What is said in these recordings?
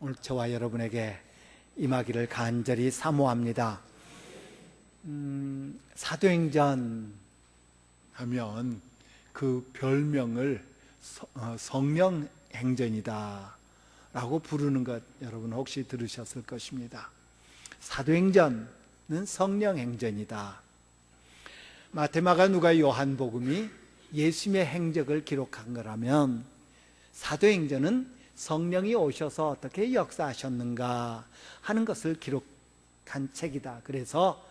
오늘 저와 여러분에게 임하기를 간절히 사모합니다. 사도행전 하면 그 별명을 성령 행전이다 라고 부르는 것 여러분 혹시 들으셨을 것입니다. 사도행전은 성령 행전이다. 마태마가 누가 요한복음이 예수님의 행적을 기록한 거라면 사도행전은 성령이 오셔서 어떻게 역사하셨는가 하는 것을 기록한 책이다. 그래서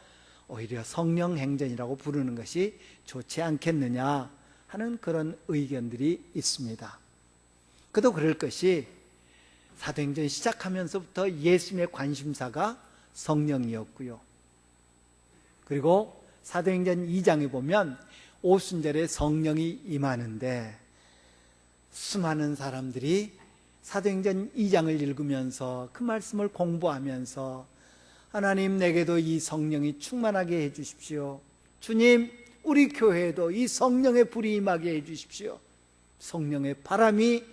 오히려 성령 행전이라고 부르는 것이 좋지 않겠느냐 하는 그런 의견들이 있습니다. 그도 그럴 것이 사도행전 시작하면서부터 예수님의 관심사가 성령이었고요. 그리고 사도행전 2장에 보면 오순절에 성령이 임하는데 수많은 사람들이 사도행전 2장을 읽으면서 그 말씀을 공부하면서 하나님 내게도 이 성령이 충만하게 해주십시오. 주님 우리 교회에도 이 성령의 불이 임하게 해주십시오. 성령의 바람이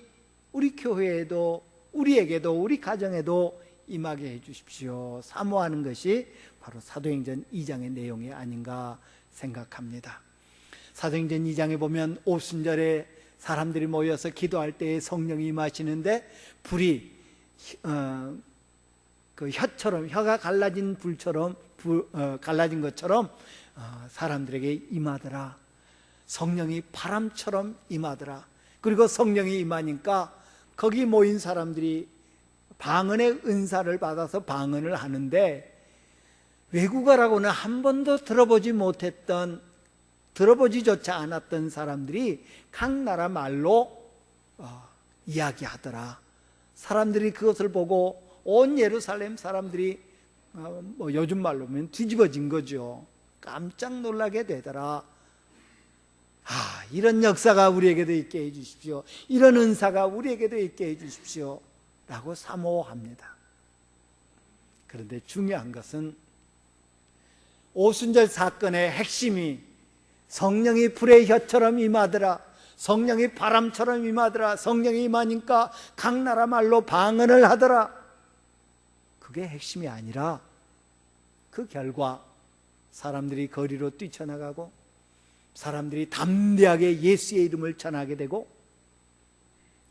우리 교회에도 우리에게도 우리 가정에도 임하게 해주십시오. 사모하는 것이 바로 사도행전 2장의 내용이 아닌가 생각합니다. 사도행전 2장에 보면 오순절에 사람들이 모여서 기도할 때에 성령이 임하시는데 불이 그 혀처럼 혀가 갈라진 불처럼 갈라진 것처럼 사람들에게 임하더라. 성령이 바람처럼 임하더라. 그리고 성령이 임하니까 거기 모인 사람들이 방언의 은사를 받아서 방언을 하는데 외국어라고는 한 번도 들어보지조차 않았던 사람들이 각 나라 말로 이야기하더라. 사람들이 그것을 보고 온 예루살렘 사람들이 뭐 요즘 말로 하면 뒤집어진 거죠. 깜짝 놀라게 되더라. 이런 역사가 우리에게도 있게 해주십시오. 이런 은사가 우리에게도 있게 해주십시오 라고 사모합니다. 그런데 중요한 것은 오순절 사건의 핵심이 성령이 불의 혀처럼 임하더라. 성령이 바람처럼 임하더라. 성령이 임하니까 각 나라 말로 방언을 하더라. 그게 핵심이 아니라 그 결과 사람들이 거리로 뛰쳐나가고 사람들이 담대하게 예수의 이름을 전하게 되고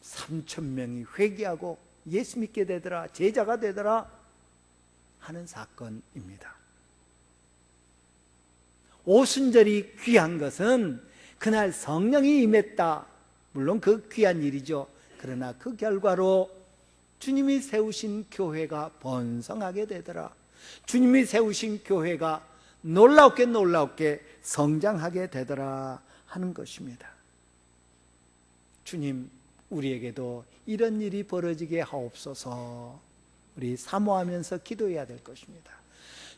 3,000명이 회개하고 예수 믿게 되더라. 제자가 되더라 하는 사건입니다. 오순절이 귀한 것은 그날 성령이 임했다. 물론 그 귀한 일이죠. 그러나 그 결과로 주님이 세우신 교회가 번성하게 되더라. 주님이 세우신 교회가 놀랍게 성장하게 되더라 하는 것입니다. 주님 우리에게도 이런 일이 벌어지게 하옵소서. 우리 사모하면서 기도해야 될 것입니다.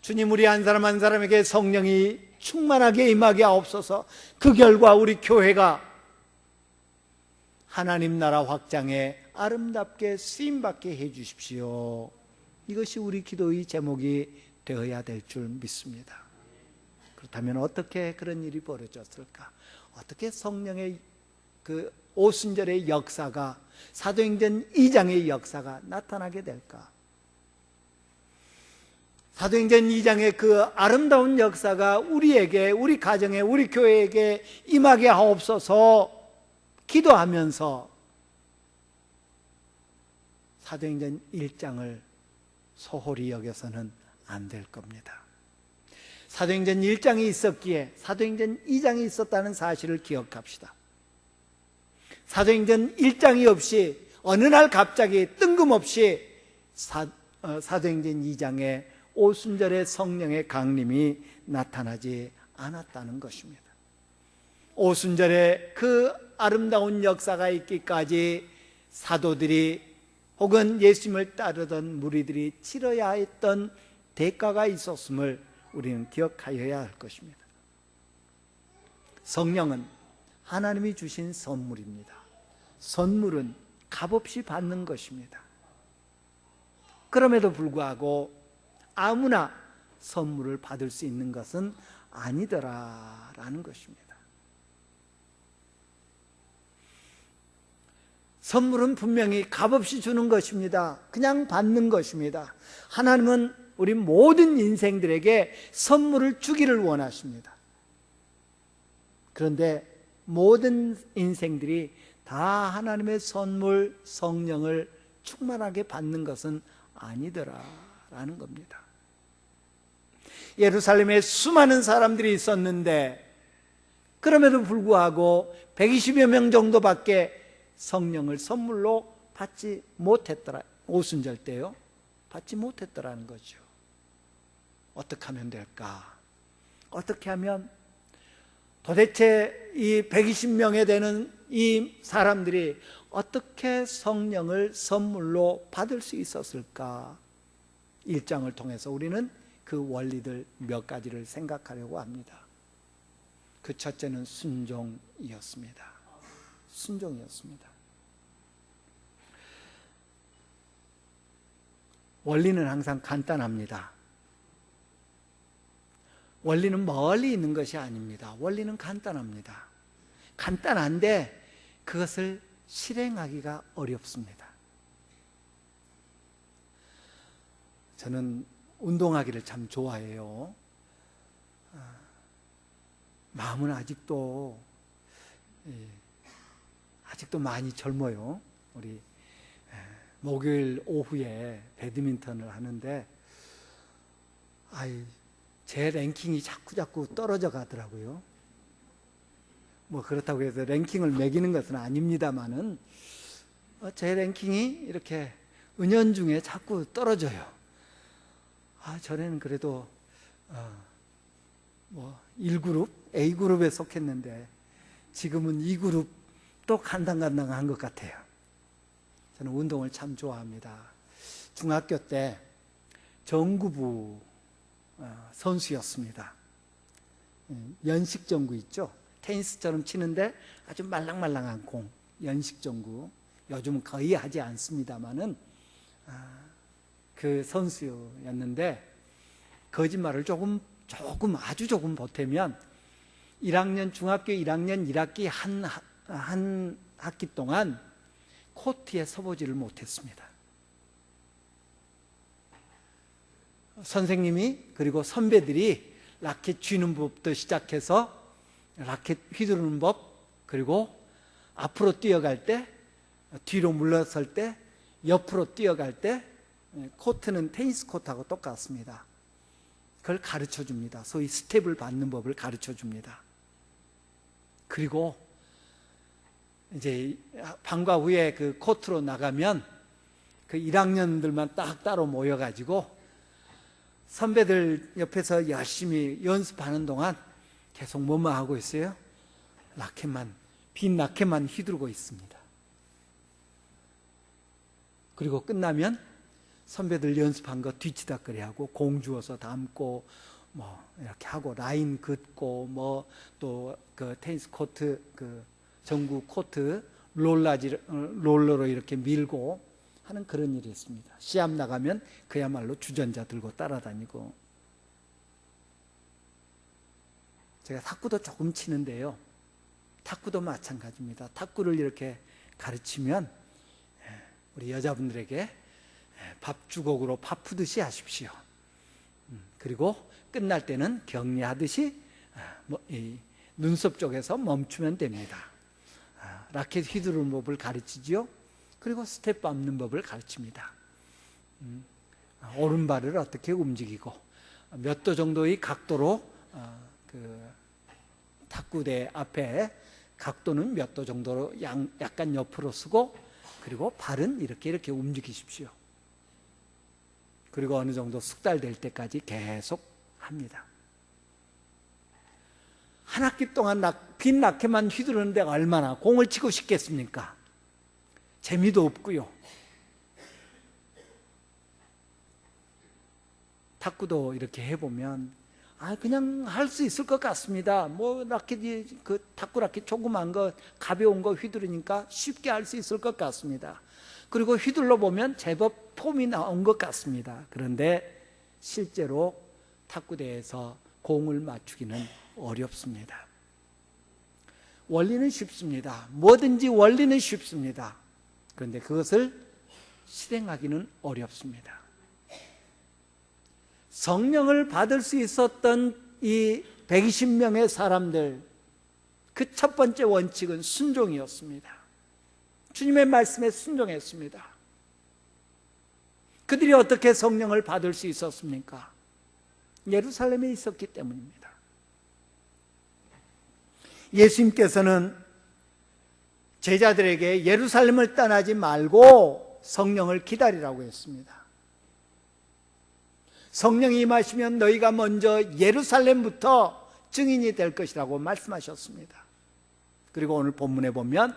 주님 우리 한 사람 한 사람에게 성령이 충만하게 임하게 하옵소서. 그 결과 우리 교회가 하나님 나라 확장에 아름답게 쓰임받게 해주십시오. 이것이 우리 기도의 제목이 되어야 될 줄 믿습니다. 그렇다면 어떻게 그런 일이 벌어졌을까? 어떻게 성령의 그 오순절의 역사가 사도행전 2장의 역사가 나타나게 될까? 사도행전 2장의 그 아름다운 역사가 우리에게, 우리 가정에, 우리 교회에게 임하게 하옵소서 기도하면서 사도행전 1장을 소홀히 여겨서는 안 될 겁니다. 사도행전 1장이 있었기에 사도행전 2장이 있었다는 사실을 기억합시다. 사도행전 1장이 없이 어느 날 갑자기 뜬금없이 사도행전 2장에 오순절의 성령의 강림이 나타나지 않았다는 것입니다. 오순절에 그 아름다운 역사가 있기까지 사도들이 혹은 예수님을 따르던 무리들이 치러야 했던 대가가 있었음을 우리는 기억하여야 할 것입니다. 성령은 하나님이 주신 선물입니다. 선물은 값없이 받는 것입니다. 그럼에도 불구하고 아무나 선물을 받을 수 있는 것은 아니더라라는 것입니다. 선물은 분명히 값없이 주는 것입니다. 그냥 받는 것입니다. 하나님은 우리 모든 인생들에게 선물을 주기를 원하십니다. 그런데 모든 인생들이 다 하나님의 선물, 성령을 충만하게 받는 것은 아니더라라는 겁니다. 예루살렘에 수많은 사람들이 있었는데 그럼에도 불구하고 120여 명 정도밖에 성령을 선물로 받지 못했더라. 오순절 때요. 받지 못했더라는 거죠. 어떻게 하면 될까? 어떻게 하면 도대체 이 120명에 되는 이 사람들이 어떻게 성령을 선물로 받을 수 있었을까? 1장을 통해서 우리는 그 원리들 몇 가지를 생각하려고 합니다. 그 첫째는 순종이었습니다. 순종이었습니다. 원리는 항상 간단합니다. 원리는 멀리 있는 것이 아닙니다. 원리는 간단합니다. 간단한데 그것을 실행하기가 어렵습니다. 저는 운동하기를 참 좋아해요. 마음은 아직도 많이 젊어요. 우리 목요일 오후에 배드민턴을 하는데 제 랭킹이 자꾸 떨어져 가더라고요. 뭐 그렇다고 해서 랭킹을 매기는 것은 아닙니다만은 제 랭킹이 이렇게 은연중에 자꾸 떨어져요. 전에는 그래도 1그룹, A그룹에 속했는데 지금은 2그룹 또 간당간당한 것 같아요. 저는 운동을 참 좋아합니다. 중학교 때 정구부 선수였습니다. 연식정구 있죠? 테니스처럼 치는데 아주 말랑말랑한 공, 연식정구. 요즘은 거의 하지 않습니다만은 그 선수였는데 거짓말을 아주 조금 보태면 1학년, 중학교 1학년 1학기 한 학기 동안 코트에 서보지를 못했습니다. 선생님이 그리고 선배들이 라켓 쥐는 법부터 시작해서 라켓 휘두르는 법, 그리고 앞으로 뛰어갈 때, 뒤로 물러설 때, 옆으로 뛰어갈 때, 코트는 테니스 코트하고 똑같습니다. 그걸 가르쳐 줍니다. 소위 스텝을 받는 법을 가르쳐 줍니다. 그리고 이제 방과 후에 그 코트로 나가면 그 1학년들만 딱 따로 모여가지고 선배들 옆에서 열심히 연습하는 동안 계속 뭐만 하고 있어요? 빈 라켓만 휘두르고 있습니다. 그리고 끝나면 선배들 연습한 거 뒤치다거리 하고 공 주워서 담고 이렇게 하고 라인 긋고 또 그 테니스 코트 그 전구 코트 롤러로 이렇게 밀고 하는 그런 일이 있습니다. 시합 나가면 그야말로 주전자 들고 따라다니고. 제가 탁구도 조금 치는데요. 탁구도 마찬가지입니다. 탁구를 이렇게 가르치면 우리 여자분들에게 밥주걱으로 밥 푸듯이 하십시오. 그리고 끝날 때는 격리하듯이 이 눈썹 쪽에서 멈추면 됩니다. 라켓 휘두르는 법을 가르치지요. 그리고 스텝 밟는 법을 가르칩니다. 오른발을 어떻게 움직이고 몇 도 정도의 각도로 그 탁구대 앞에 각도는 몇 도 정도로 약간 옆으로 쓰고 그리고 발은 이렇게 움직이십시오. 그리고 어느 정도 숙달될 때까지 계속 합니다. 한 학기 동안 빈 라켓만 휘두르는데 얼마나 공을 치고 싶겠습니까? 재미도 없고요. 탁구도 이렇게 해보면 그냥 할 수 있을 것 같습니다. 라켓이 탁구 라켓 조그만 거 가벼운 거 휘두르니까 쉽게 할 수 있을 것 같습니다. 그리고 휘둘러 보면 제법 폼이 나온 것 같습니다. 그런데 실제로 탁구대에서 공을 맞추기는 어렵습니다. 원리는 쉽습니다. 뭐든지 원리는 쉽습니다. 그런데 그것을 실행하기는 어렵습니다. 성령을 받을 수 있었던 이 120명의 사람들, 그 첫 번째 원칙은 순종이었습니다. 주님의 말씀에 순종했습니다. 그들이 어떻게 성령을 받을 수 있었습니까? 예루살렘에 있었기 때문입니다. 예수님께서는 제자들에게 예루살렘을 떠나지 말고 성령을 기다리라고 했습니다. 성령이 임하시면 너희가 먼저 예루살렘부터 증인이 될 것이라고 말씀하셨습니다. 그리고 오늘 본문에 보면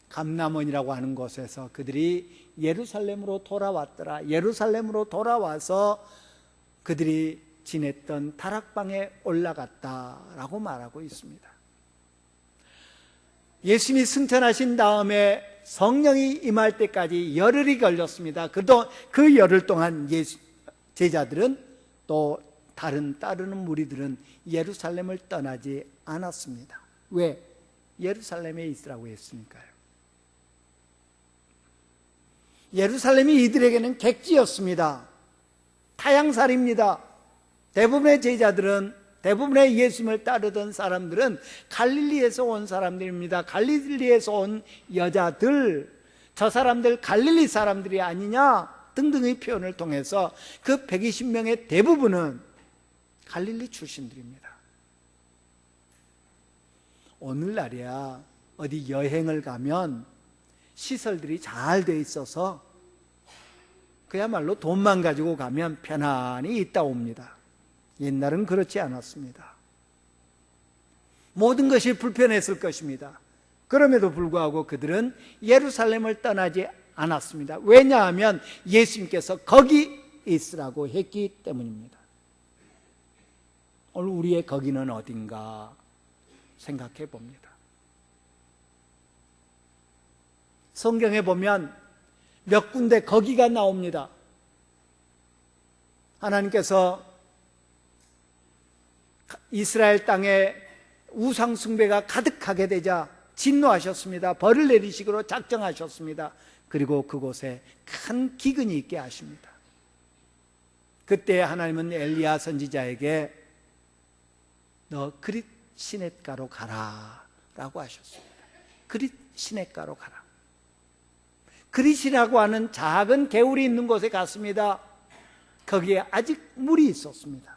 감람원이라고 하는 곳에서 그들이 예루살렘으로 돌아왔더라. 예루살렘으로 돌아와서 그들이 지냈던 다락방에 올라갔다라고 말하고 있습니다. 예수님이 승천하신 다음에 성령이 임할 때까지 열흘이 걸렸습니다. 그 열흘 동안 제자들은 또 따르는 무리들은 예루살렘을 떠나지 않았습니다. 왜? 예루살렘에 있으라고 했으니까요. 예루살렘이 이들에게는 객지였습니다. 타향살입니다. 대부분의 제자들은, 대부분의 예수님을 따르던 사람들은 갈릴리에서 온 사람들입니다. 갈릴리에서 온 여자들, 저 사람들 갈릴리 사람들이 아니냐 등등의 표현을 통해서 그 120명의 대부분은 갈릴리 출신들입니다. 오늘날이야 어디 여행을 가면 시설들이 잘 돼 있어서 그야말로 돈만 가지고 가면 편안히 있다 옵니다. 옛날은 그렇지 않았습니다. 모든 것이 불편했을 것입니다. 그럼에도 불구하고 그들은 예루살렘을 떠나지 않았습니다. 왜냐하면 예수님께서 거기 있으라고 했기 때문입니다. 오늘 우리의 거기는 어딘가 생각해 봅니다. 성경에 보면 몇 군데 거기가 나옵니다. 하나님께서 이스라엘 땅에 우상 숭배가 가득하게 되자 진노하셨습니다. 벌을 내리시기로 작정하셨습니다. 그리고 그곳에 큰 기근이 있게 하십니다. 그때 하나님은 엘리야 선지자에게 너 그릿 시냇가로 가라 라고 하셨습니다. 그릿 시냇가로 가라. 그릿이라고 하는 작은 개울이 있는 곳에 갔습니다. 거기에 아직 물이 있었습니다.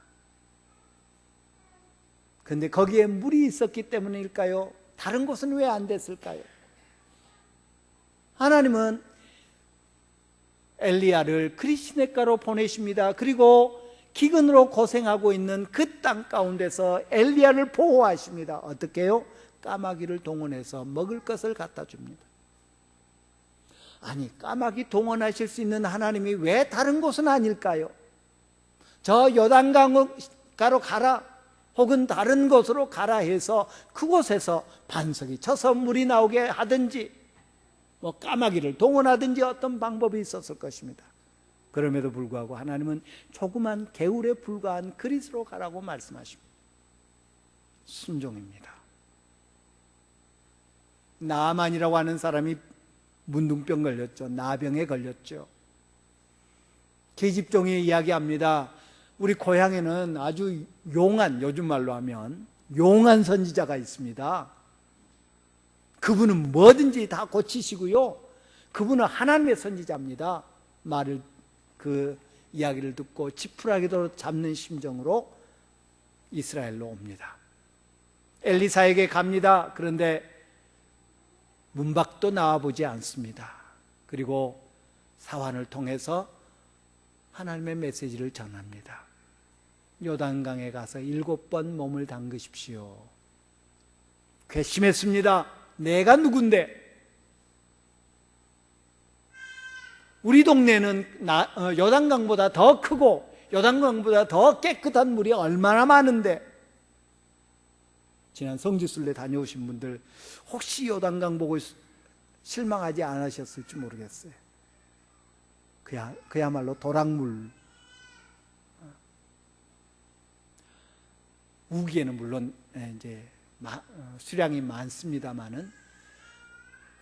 그런데 거기에 물이 있었기 때문일까요? 다른 곳은 왜 안 됐을까요? 하나님은 엘리야를 그릿 시냇가로 보내십니다. 그리고 기근으로 고생하고 있는 그 땅 가운데서 엘리야를 보호하십니다. 어떻게 해요? 까마귀를 동원해서 먹을 것을 갖다 줍니다. 아니, 까마귀 동원하실 수 있는 하나님이 왜 다른 곳은 아닐까요? 저 요단강가로 가라, 혹은 다른 곳으로 가라 해서 그곳에서 반석이 쳐서 물이 나오게 하든지 까마귀를 동원하든지 어떤 방법이 있었을 것입니다. 그럼에도 불구하고 하나님은 조그만 개울에 불과한 그릿으로 가라고 말씀하십니다. 순종입니다. 나아만이라고 하는 사람이 문둥병 걸렸죠. 나병에 걸렸죠. 계집종이 이야기합니다. 우리 고향에는 아주 용한, 요즘 말로 하면 용한 선지자가 있습니다. 그분은 뭐든지 다 고치시고요. 그분은 하나님의 선지자입니다. 그 이야기를 듣고 지푸라기도 잡는 심정으로 이스라엘로 옵니다. 엘리사에게 갑니다. 그런데 문 밖도 나와보지 않습니다. 그리고 사환을 통해서 하나님의 메시지를 전합니다. 요단강에 가서 7번 몸을 담그십시오. 괘씸했습니다. 내가 누군데? 우리 동네는 요단강보다 더 크고 요단강보다 더 깨끗한 물이 얼마나 많은데, 지난 성지순례 다녀오신 분들 혹시 요단강 보고 실망하지 않으셨을지 모르겠어요. 그야말로 도락물. 우기에는 물론 이제 수량이 많습니다만은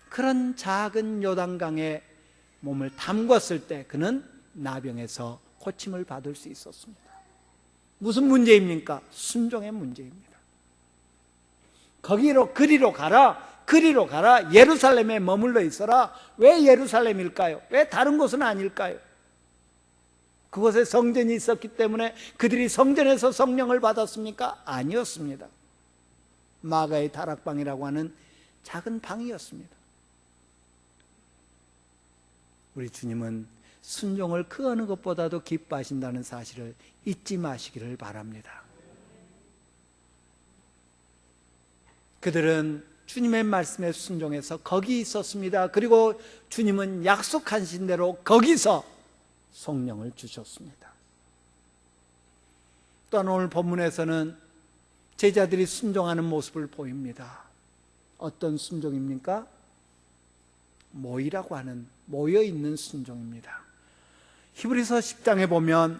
그런 작은 요단강에 몸을 담궜을 때 그는 나병에서 고침을 받을 수 있었습니다. 무슨 문제입니까? 순종의 문제입니다. 그리로 가라. 예루살렘에 머물러 있어라. 왜 예루살렘일까요? 왜 다른 곳은 아닐까요? 그곳에 성전이 있었기 때문에 그들이 성전에서 성령을 받았습니까? 아니었습니다. 마가의 다락방이라고 하는 작은 방이었습니다. 우리 주님은 순종을 그 어느 것보다도 기뻐하신다는 사실을 잊지 마시기를 바랍니다. 그들은 주님의 말씀에 순종해서 거기 있었습니다. 그리고 주님은 약속하신 대로 거기서 성령을 주셨습니다. 또한 오늘 본문에서는 제자들이 순종하는 모습을 보입니다. 어떤 순종입니까? 모이라고 하는 모여있는 순종입니다. 히브리서 10장에 보면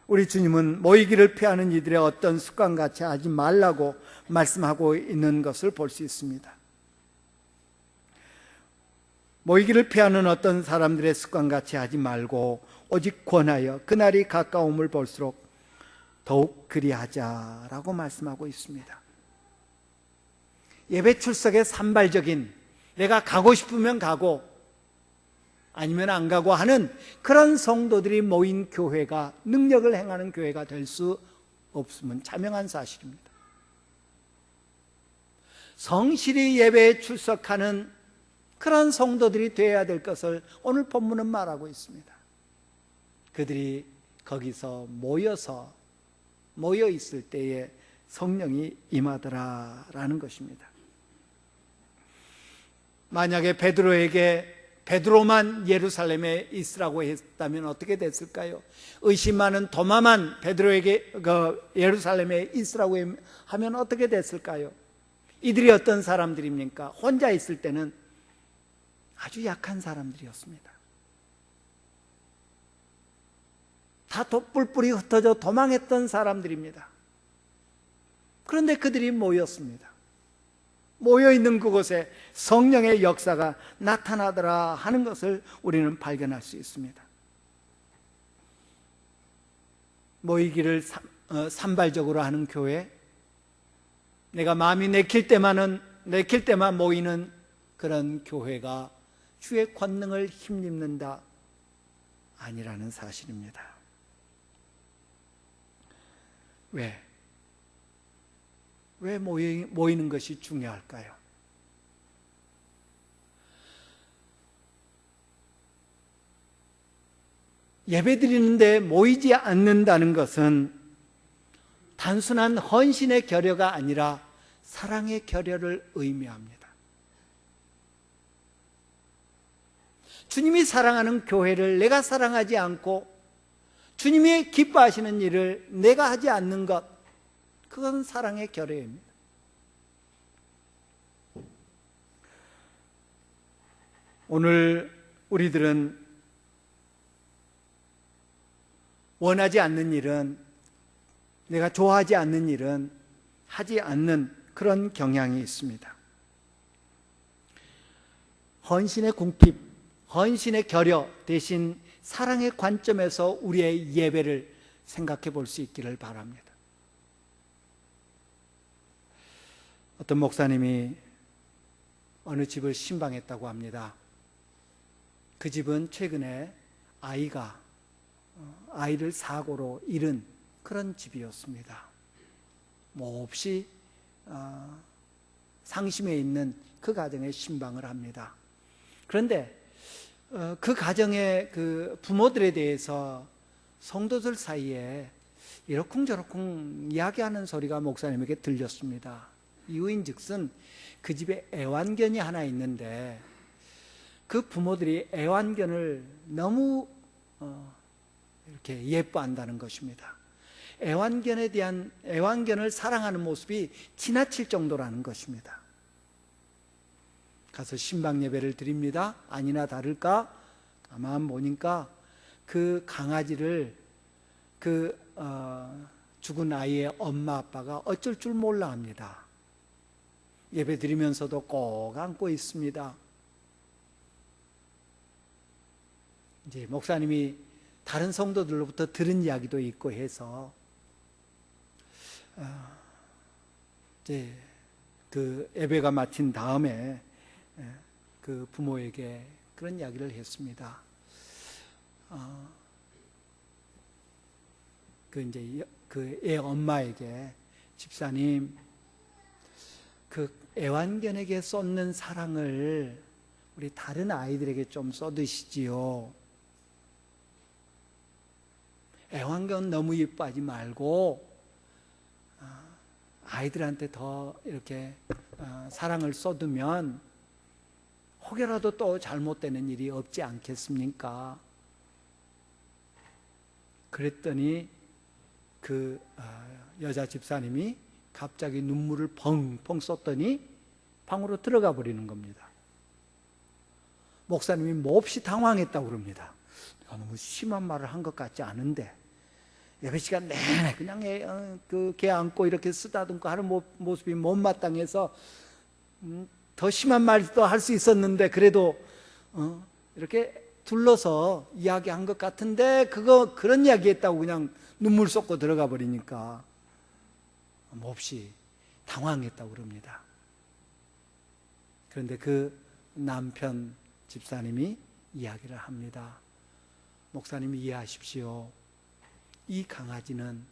우리 주님은 모이기를 피하는 이들의 어떤 습관같이 하지 말라고 말씀하고 있는 것을 볼 수 있습니다. 모이기를 피하는 어떤 사람들의 습관같이 하지 말고 오직 권하여 그날이 가까움을 볼수록 더욱 그리하자라고 말씀하고 있습니다. 예배 출석의 산발적인 내가 가고 싶으면 가고 아니면 안 가고 하는 그런 성도들이 모인 교회가 능력을 행하는 교회가 될 수 없음은 자명한 사실입니다. 성실히 예배에 출석하는 그런 성도들이 되어야 될 것을 오늘 본문은 말하고 있습니다. 그들이 거기서 모여 있을 때에 성령이 임하더라라는 것입니다. 만약에 베드로만 예루살렘에 있으라고 했다면 어떻게 됐을까요? 의심 많은 도마만 베드로에게 예루살렘에 있으라고 하면 어떻게 됐을까요? 이들이 어떤 사람들입니까? 혼자 있을 때는 아주 약한 사람들이었습니다. 다 뿔뿔이 흩어져 도망했던 사람들입니다. 그런데 그들이 모였습니다. 모여있는 그곳에 성령의 역사가 나타나더라 하는 것을 우리는 발견할 수 있습니다. 모이기를 산발적으로 하는 교회, 내가 마음이 내킬 때만 모이는 그런 교회가 주의 권능을 힘입는다 아니라는 사실입니다. 왜 모이는 것이 중요할까요? 예배드리는데 모이지 않는다는 것은 단순한 헌신의 결여가 아니라 사랑의 결여를 의미합니다. 주님이 사랑하는 교회를 내가 사랑하지 않고 주님이 기뻐하시는 일을 내가 하지 않는 것, 그건 사랑의 결여입니다. 오늘 우리들은 원하지 않는 일은, 내가 좋아하지 않는 일은 하지 않는 그런 경향이 있습니다. 헌신의 궁핍, 헌신의 결여 대신 사랑의 관점에서 우리의 예배를 생각해 볼 수 있기를 바랍니다. 어떤 목사님이 어느 집을 신방했다고 합니다. 그 집은 최근에 아이를 사고로 잃은 그런 집이었습니다. 몹시 상심해 있는 그 가정에 신방을 합니다. 그런데 그 가정의 그 부모들에 대해서 성도들 사이에 이러쿵저러쿵 이야기하는 소리가 목사님에게 들렸습니다. 이유인즉슨 그 집에 애완견이 하나 있는데 그 부모들이 애완견을 너무 이렇게 예뻐한다는 것입니다. 애완견을 사랑하는 모습이 지나칠 정도라는 것입니다. 가서 신방 예배를 드립니다. 아니나 다를까 가만 보니까 그 강아지를 죽은 아이의 엄마 아빠가 어쩔 줄 몰라 합니다. 예배 드리면서도 꼭 안고 있습니다. 이제 목사님이 다른 성도들로부터 들은 이야기도 있고 해서 이제 그 예배가 마친 다음에 그 부모에게 그런 이야기를 했습니다. 그 이제 그 애 엄마에게, 집사님, 그 애완견에게 쏟는 사랑을 우리 다른 아이들에게 좀 쏟으시지요. 애완견 너무 예뻐하지 말고 아이들한테 더 이렇게 사랑을 쏟으면 혹여라도 또 잘못되는 일이 없지 않겠습니까? 그랬더니 그 여자 집사님이 갑자기 눈물을 펑펑 쏟더니 방으로 들어가 버리는 겁니다. 목사님이 몹시 당황했다고 그럽니다. 내가 너무 심한 말을 한 것 같지 않은데 예배 시간 내내 그냥 걔 안고 이렇게 쓰다듬고 하는 모습이 못마땅해서 더 심한 말도 할 수 있었는데 그래도 이렇게 둘러서 이야기한 것 같은데 그런 이야기했다고 그냥 눈물 쏟고 들어가 버리니까 몹시 당황했다고 그럽니다. 그런데 그 남편 집사님이 이야기를 합니다. 목사님이 이해하십시오. 이 강아지는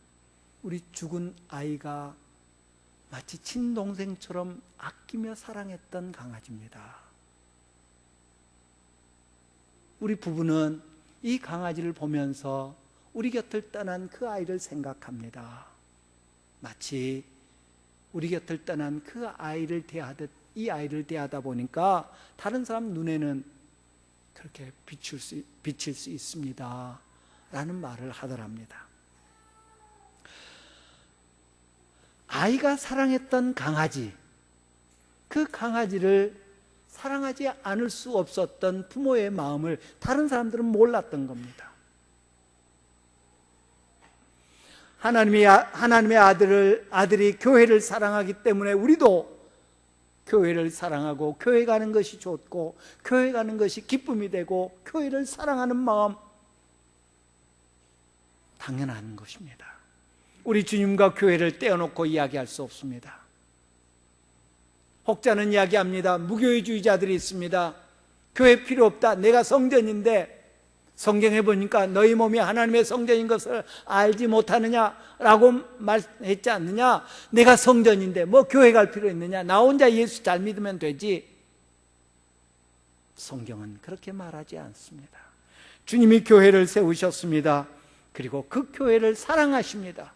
우리 죽은 아이가 마치 친동생처럼 아끼며 사랑했던 강아지입니다. 우리 부부는 이 강아지를 보면서 우리 곁을 떠난 그 아이를 생각합니다. 마치 우리 곁을 떠난 그 아이를 대하듯 이 아이를 대하다 보니까 다른 사람 눈에는 그렇게 비칠 수 있습니다. 라는 말을 하더랍니다. 아이가 사랑했던 강아지, 그 강아지를 사랑하지 않을 수 없었던 부모의 마음을 다른 사람들은 몰랐던 겁니다. 하나님의 아들이 교회를 사랑하기 때문에 우리도 교회를 사랑하고 교회 가는 것이 좋고 교회 가는 것이 기쁨이 되고 교회를 사랑하는 마음 당연한 것입니다. 우리 주님과 교회를 떼어놓고 이야기할 수 없습니다. 혹자는 이야기합니다. 무교회주의자들이 있습니다. 교회 필요 없다. 내가 성전인데 성경에 보니까 너희 몸이 하나님의 성전인 것을 알지 못하느냐라고 말했지 않느냐. 내가 성전인데 뭐 교회 갈 필요 있느냐. 나 혼자 예수 잘 믿으면 되지. 성경은 그렇게 말하지 않습니다. 주님이 교회를 세우셨습니다. 그리고 그 교회를 사랑하십니다.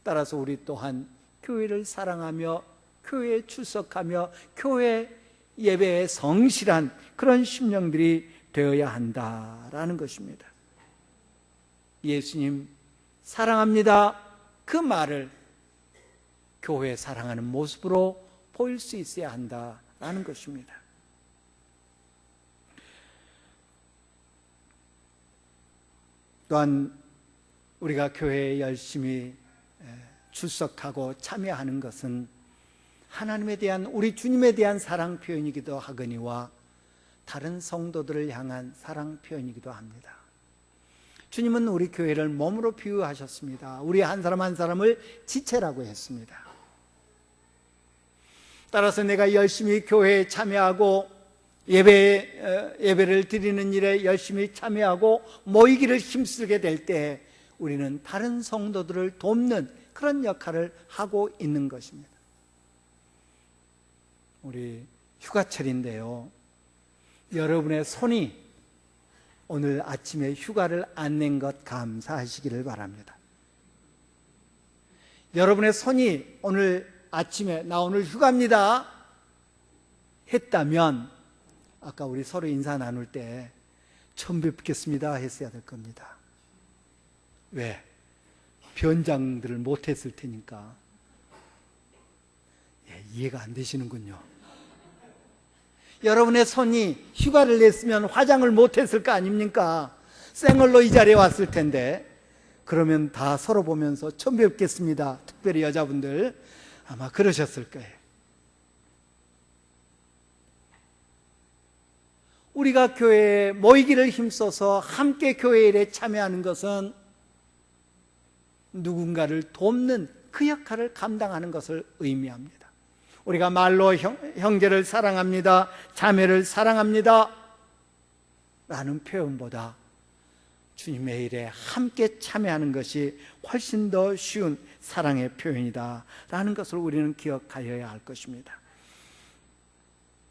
따라서 우리 또한 교회를 사랑하며 교회에 출석하며 교회 예배에 성실한 그런 심령들이 되어야 한다라는 것입니다. 예수님 사랑합니다. 그 말을 교회 사랑하는 모습으로 보일 수 있어야 한다라는 것입니다. 또한 우리가 교회에 열심히 출석하고 참여하는 것은 하나님에 대한 우리 주님에 대한 사랑 표현이기도 하거니와 다른 성도들을 향한 사랑 표현이기도 합니다. 주님은 우리 교회를 몸으로 비유하셨습니다. 우리 한 사람 한 사람을 지체라고 했습니다. 따라서 내가 열심히 교회에 참여하고 예배를 드리는 일에 열심히 참여하고 모이기를 힘쓰게 될 때 우리는 다른 성도들을 돕는 그런 역할을 하고 있는 것입니다. 우리 휴가철인데요. 여러분의 손이 오늘 아침에 휴가를 안 낸 것 감사하시기를 바랍니다. 여러분의 손이 오늘 아침에 나 오늘 휴가입니다 했다면 아까 우리 서로 인사 나눌 때 처음 뵙겠습니다 했어야 될 겁니다. 왜? 변장들을 못했을 테니까. 이해가 안 되시는군요. 여러분의 손이 휴가를 냈으면 화장을 못했을 거 아닙니까? 생얼로 이 자리에 왔을 텐데 그러면 다 서로 보면서 처음 뵙겠습니다. 특별히 여자분들 아마 그러셨을 거예요. 우리가 교회에 모이기를 힘써서 함께 교회 일에 참여하는 것은 누군가를 돕는 그 역할을 감당하는 것을 의미합니다. 우리가 말로 형제를 사랑합니다, 자매를 사랑합니다 라는 표현보다 주님의 일에 함께 참여하는 것이 훨씬 더 쉬운 사랑의 표현이다 라는 것을 우리는 기억하여야 할 것입니다.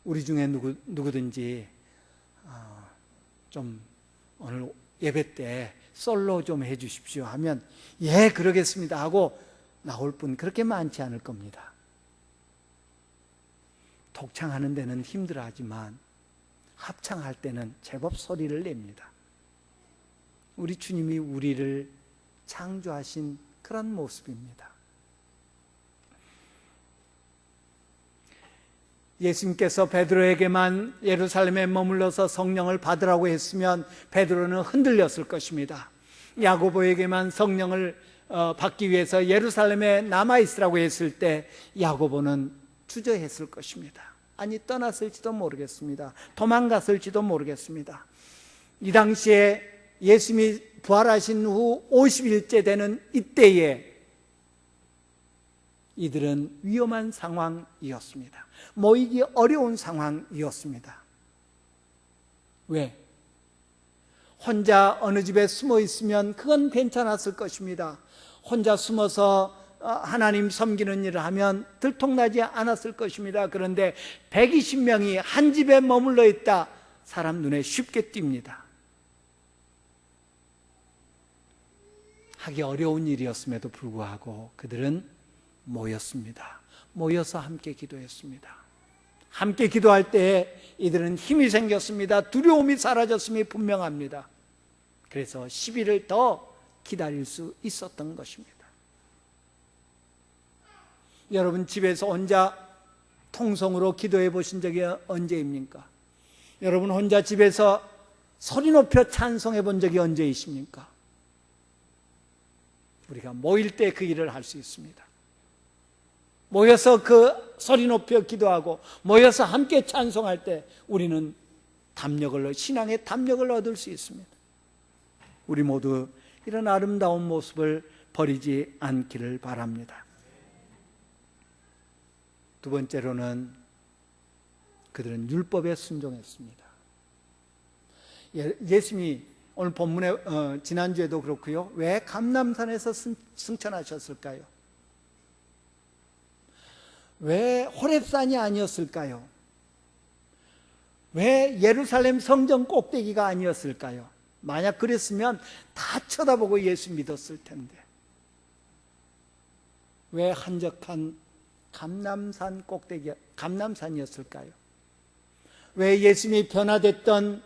우리 중에 누구든지 좀 오늘 예배 때 솔로 좀 해주십시오 하면 예 그러겠습니다 하고 나올 분 그렇게 많지 않을 겁니다. 독창하는 데는 힘들어하지만 합창할 때는 제법 소리를 냅니다. 우리 주님이 우리를 창조하신 그런 모습입니다. 예수님께서 베드로에게만 예루살렘에 머물러서 성령을 받으라고 했으면 베드로는 흔들렸을 것입니다. 야고보에게만 성령을 받기 위해서 예루살렘에 남아있으라고 했을 때 야고보는 주저했을 것입니다. 아니 떠났을지도 모르겠습니다. 도망갔을지도 모르겠습니다. 이 당시에 예수님이 부활하신 후 50일째 되는 이때에 이들은 위험한 상황이었습니다. 모이기 어려운 상황이었습니다. 왜? 혼자 어느 집에 숨어 있으면 그건 괜찮았을 것입니다. 혼자 숨어서 하나님 섬기는 일을 하면 들통나지 않았을 것입니다. 그런데 120명이 한 집에 머물러 있다. 사람 눈에 쉽게 띕니다. 하기 어려운 일이었음에도 불구하고 그들은 모였습니다. 모여서 함께 기도했습니다. 함께 기도할 때 이들은 힘이 생겼습니다. 두려움이 사라졌음이 분명합니다. 그래서 10일을 더 기다릴 수 있었던 것입니다. 여러분 집에서 혼자 통성으로 기도해 보신 적이 언제입니까? 여러분 혼자 집에서 소리 높여 찬송해 본 적이 언제이십니까? 우리가 모일 때 그 일을 할 수 있습니다. 모여서 그 소리 높여 기도하고 모여서 함께 찬송할 때 우리는 신앙의 담력을 얻을 수 있습니다. 우리 모두 이런 아름다운 모습을 버리지 않기를 바랍니다. 두 번째로는 그들은 율법에 순종했습니다. 예수님이 오늘 본문에 지난주에도 그렇고요. 왜 감람산에서 승천하셨을까요? 왜 호렙산이 아니었을까요? 왜 예루살렘 성전 꼭대기가 아니었을까요? 만약 그랬으면 다 쳐다보고 예수 믿었을 텐데 왜 한적한 감람산 꼭대기, 감람산이었을까요? 왜 예수님이 변화됐던,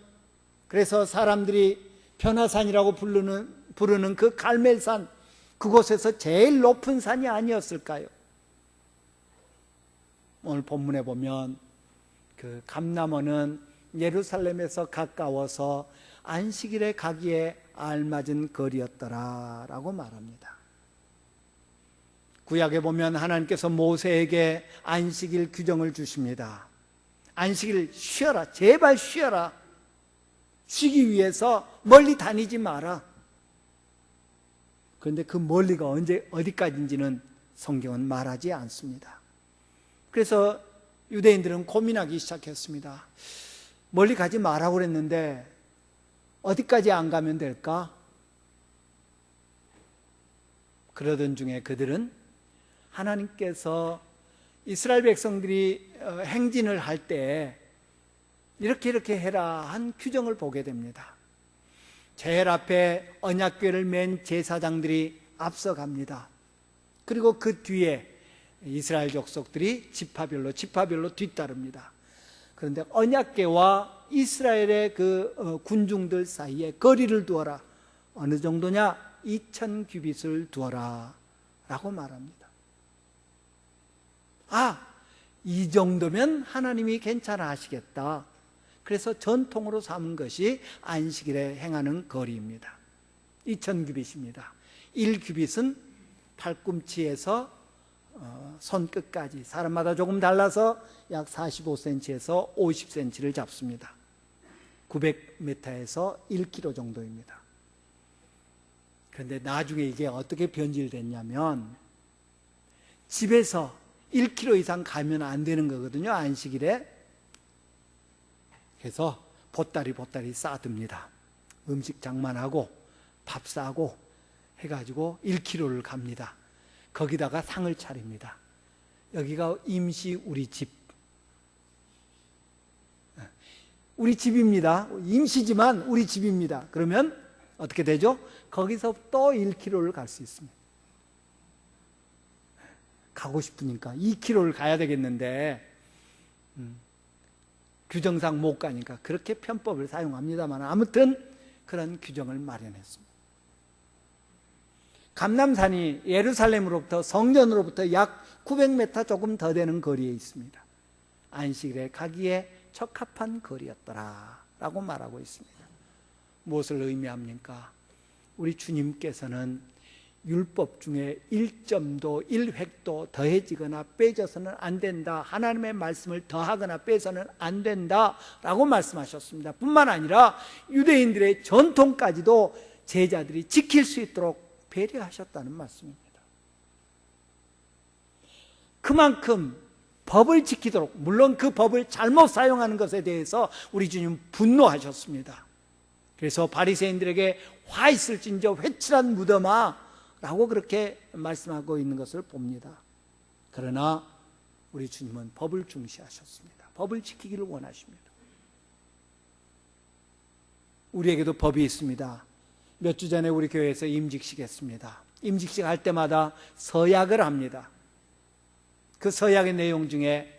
그래서 사람들이 변화산이라고 부르는 그 갈멜산, 그곳에서 제일 높은 산이 아니었을까요? 오늘 본문에 보면 그 감람원은 예루살렘에서 가까워서 안식일에 가기에 알맞은 거리였더라라고 말합니다. 구약에 보면 하나님께서 모세에게 안식일 규정을 주십니다. 안식일 쉬어라, 제발 쉬어라. 쉬기 위해서 멀리 다니지 마라. 그런데 그 멀리가 어디까지인지는 성경은 말하지 않습니다. 그래서 유대인들은 고민하기 시작했습니다. 멀리 가지 마라고 그랬는데 어디까지 안 가면 될까? 그러던 중에 그들은 하나님께서 이스라엘 백성들이 행진을 할 때 이렇게 해라 한 규정을 보게 됩니다. 제일 앞에 언약궤를 맨 제사장들이 앞서갑니다. 그리고 그 뒤에 이스라엘 족속들이 지파별로 뒤따릅니다. 그런데 언약궤와 이스라엘의 그 군중들 사이에 거리를 두어라. 어느 정도냐? 2000규빗을 두어라 라고 말합니다. 이 정도면 하나님이 괜찮아 하시겠다. 그래서 전통으로 삼은 것이 안식일에 행하는 거리입니다. 2000규빗입니다. 1규빗은 팔꿈치에서 손끝까지, 사람마다 조금 달라서 약 45cm에서 50cm를 잡습니다. 900m에서 1km 정도입니다. 그런데 나중에 이게 어떻게 변질됐냐면 집에서 1km 이상 가면 안 되는 거거든요, 안식일에. 그래서 보따리 싸듭니다. 음식 장만하고 밥 싸고 해가지고 1km를 갑니다. 거기다가 상을 차립니다. 여기가 임시 우리 집. 우리 집입니다. 임시지만 우리 집입니다. 그러면 어떻게 되죠? 거기서 또 1km를 갈 수 있습니다. 가고 싶으니까 2km를 가야 되겠는데 규정상 못 가니까 그렇게 편법을 사용합니다만 아무튼 그런 규정을 마련했습니다. 감람산이 예루살렘으로부터 성전으로부터 약 900m 조금 더 되는 거리에 있습니다. 안식일에 가기에 적합한 거리였더라 라고 말하고 있습니다. 무엇을 의미합니까? 우리 주님께서는 율법 중에 1점도 1획도 더해지거나 빼져서는 안 된다, 하나님의 말씀을 더하거나 빼서는 안 된다 라고 말씀하셨습니다. 뿐만 아니라 유대인들의 전통까지도 제자들이 지킬 수 있도록 배려하셨다는 말씀입니다. 그만큼 법을 지키도록, 물론 그 법을 잘못 사용하는 것에 대해서 우리 주님 분노하셨습니다. 그래서 바리새인들에게 화 있을진저 회칠한 무덤아 라고 그렇게 말씀하고 있는 것을 봅니다. 그러나 우리 주님은 법을 중시하셨습니다. 법을 지키기를 원하십니다. 우리에게도 법이 있습니다. 몇 주 전에 우리 교회에서 임직식 했습니다. 임직식 할 때마다 서약을 합니다. 그 서약의 내용 중에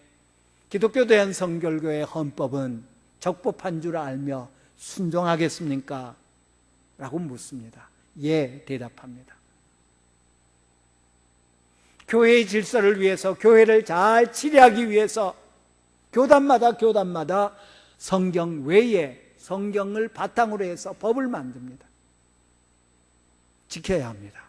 기독교 대한성결교회 헌법은 적법한 줄 알며 순종하겠습니까? 라고 묻습니다. 예, 대답합니다. 교회의 질서를 위해서, 교회를 잘 치리하기 위해서 교단마다 성경 외에 성경을 바탕으로 해서 법을 만듭니다. 지켜야 합니다.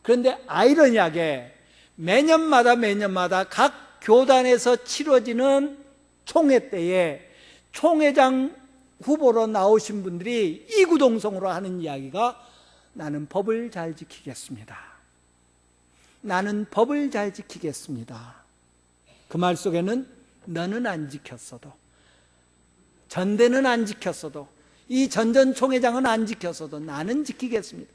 그런데 아이러니하게 매년마다 각 교단에서 치러지는 총회 때에 총회장 후보로 나오신 분들이 이구동성으로 하는 이야기가 나는 법을 잘 지키겠습니다. 나는 법을 잘 지키겠습니다. 그 말 속에는 너는 안 지켰어도, 전대는 안 지켰어도, 이 전전 총회장은 안 지켰어도 나는 지키겠습니다.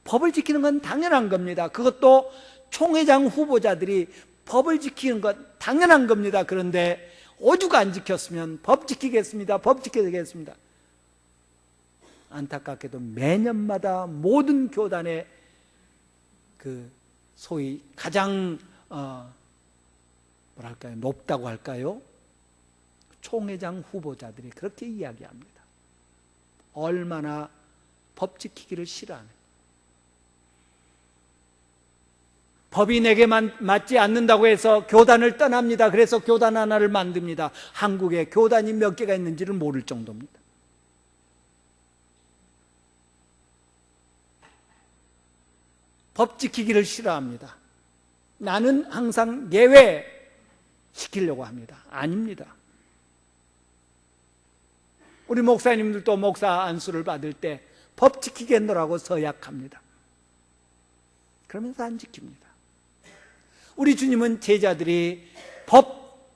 법을 지키는 건 당연한 겁니다. 그것도 총회장 후보자들이 법을 지키는 건 당연한 겁니다. 그런데 오죽 안 지켰으면 법 지키겠습니다. 법 지키겠습니다. 안타깝게도 매년마다 모든 교단의 그 소위 가장 높다고 할까요? 총회장 후보자들이 그렇게 이야기합니다. 얼마나 법 지키기를 싫어하는, 법이 내게만 맞지 않는다고 해서 교단을 떠납니다. 그래서 교단 하나를 만듭니다. 한국에 교단이 몇 개가 있는지를 모를 정도입니다. 법 지키기를 싫어합니다. 나는 항상 예외시키려고 합니다. 아닙니다. 우리 목사님들도 목사 안수를 받을 때 법 지키겠노라고 서약합니다. 그러면서 안 지킵니다. 우리 주님은 제자들이 법,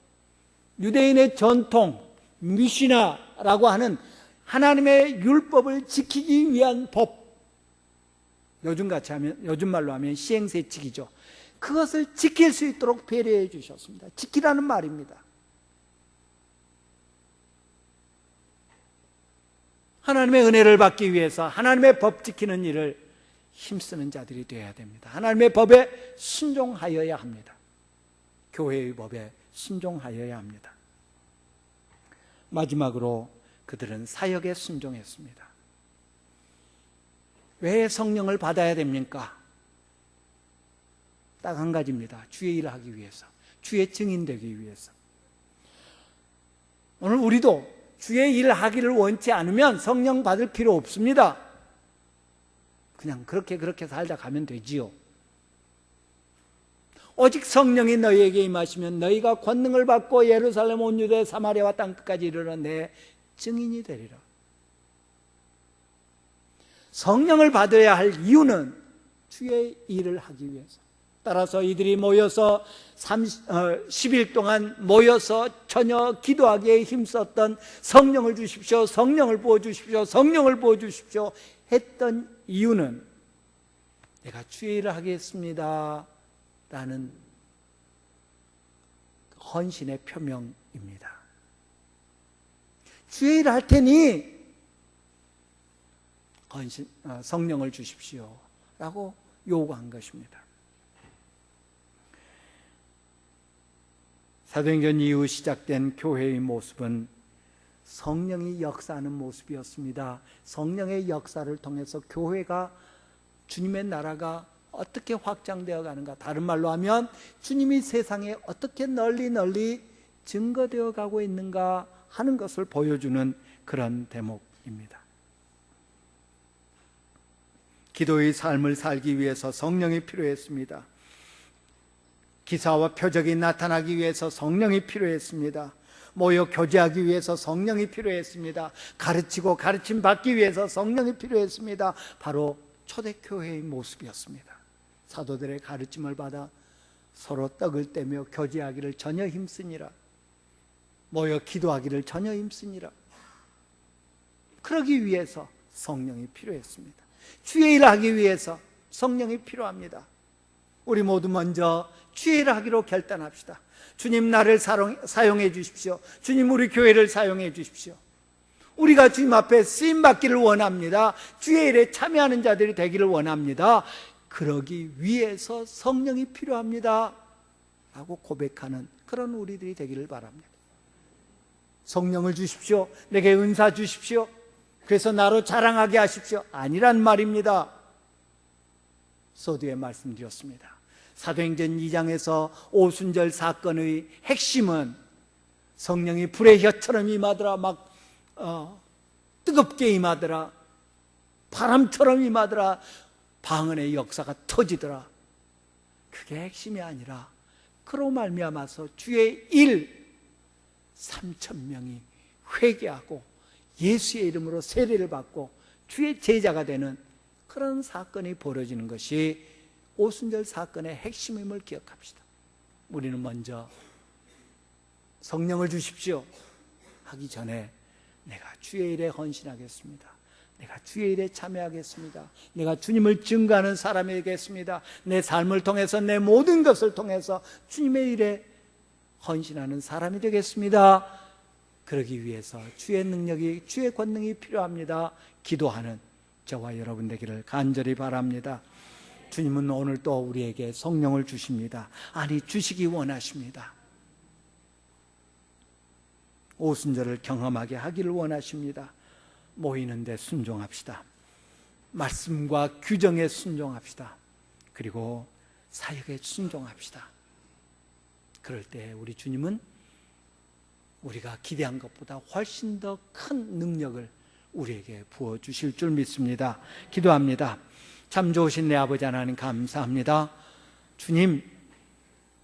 유대인의 전통, 미시나라고 하는 하나님의 율법을 지키기 위한 법, 요즘 말로 하면 시행세칙이죠. 그것을 지킬 수 있도록 배려해 주셨습니다. 지키라는 말입니다. 하나님의 은혜를 받기 위해서 하나님의 법 지키는 일을 힘쓰는 자들이 되어야 됩니다. 하나님의 법에 순종하여야 합니다. 교회의 법에 순종하여야 합니다. 마지막으로 그들은 사역에 순종했습니다. 왜 성령을 받아야 됩니까? 딱 한 가지입니다. 주의 일을 하기 위해서, 주의 증인 되기 위해서. 오늘 우리도 주의 일을 하기를 원치 않으면 성령 받을 필요 없습니다. 그냥 그렇게 살다 가면 되지요. 오직 성령이 너희에게 임하시면 너희가 권능을 받고 예루살렘 온 유대 사마리아와 땅끝까지 이르러 내 증인이 되리라. 성령을 받아야 할 이유는 주의 일을 하기 위해서. 따라서 이들이 모여서 10일 동안 모여서 전혀 기도하기에 힘썼던 성령을 주십시오, 성령을 부어주십시오, 성령을 부어주십시오 했던 이유는 내가 주의 일을 하겠습니다 라는 헌신의 표명입니다. 주의 일을 할 테니 성령을 주십시오 라고 요구한 것입니다. 사도행전 이후 시작된 교회의 모습은 성령이 역사하는 모습이었습니다. 성령의 역사를 통해서 교회가, 주님의 나라가 어떻게 확장되어 가는가, 다른 말로 하면 주님이 세상에 어떻게 널리 증거되어 가고 있는가 하는 것을 보여주는 그런 대목입니다. 기도의 삶을 살기 위해서 성령이 필요했습니다. 기사와 표적이 나타나기 위해서 성령이 필요했습니다. 모여 교제하기 위해서 성령이 필요했습니다. 가르치고 가르침 받기 위해서 성령이 필요했습니다. 바로 초대교회의 모습이었습니다. 사도들의 가르침을 받아 서로 떡을 떼며 교제하기를 전혀 힘쓰니라. 모여 기도하기를 전혀 힘쓰니라. 그러기 위해서 성령이 필요했습니다. 주의 일을 하기 위해서 성령이 필요합니다. 우리 모두 먼저 주의 일을 하기로 결단합시다. 주님, 나를 사용해 주십시오. 주님, 우리 교회를 사용해 주십시오. 우리가 주님 앞에 쓰임받기를 원합니다. 주의 일에 참여하는 자들이 되기를 원합니다. 그러기 위해서 성령이 필요합니다 라고 고백하는 그런 우리들이 되기를 바랍니다. 성령을 주십시오, 내게 은사 주십시오, 그래서 나로 자랑하게 하십시오, 아니란 말입니다. 서두에 말씀드렸습니다. 사도행전 2장에서 오순절 사건의 핵심은 성령이 불의 혀처럼 임하더라, 막 뜨겁게 임하더라, 바람처럼 임하더라, 방언의 역사가 터지더라. 그게 핵심이 아니라 그로 말미암아서 주의 일 3,000명이 회개하고 예수의 이름으로 세례를 받고 주의 제자가 되는 그런 사건이 벌어지는 것이 오순절 사건의 핵심임을 기억합시다. 우리는 먼저 성령을 주십시오 하기 전에 내가 주의 일에 헌신하겠습니다, 내가 주의 일에 참여하겠습니다, 내가 주님을 증거하는 사람이 되겠습니다, 내 삶을 통해서, 내 모든 것을 통해서 주님의 일에 헌신하는 사람이 되겠습니다. 그러기 위해서 주의 능력이, 주의 권능이 필요합니다. 기도하는 저와 여러분 되기를 간절히 바랍니다. 주님은 오늘 또 우리에게 성령을 주십니다. 아니, 주시기 원하십니다. 오순절을 경험하게 하기를 원하십니다. 모이는데 순종합시다. 말씀과 규정에 순종합시다. 그리고 사역에 순종합시다. 그럴 때 우리 주님은 우리가 기대한 것보다 훨씬 더 큰 능력을 우리에게 부어주실 줄 믿습니다. 기도합니다. 참 좋으신 내 아버지 하나님, 감사합니다. 주님,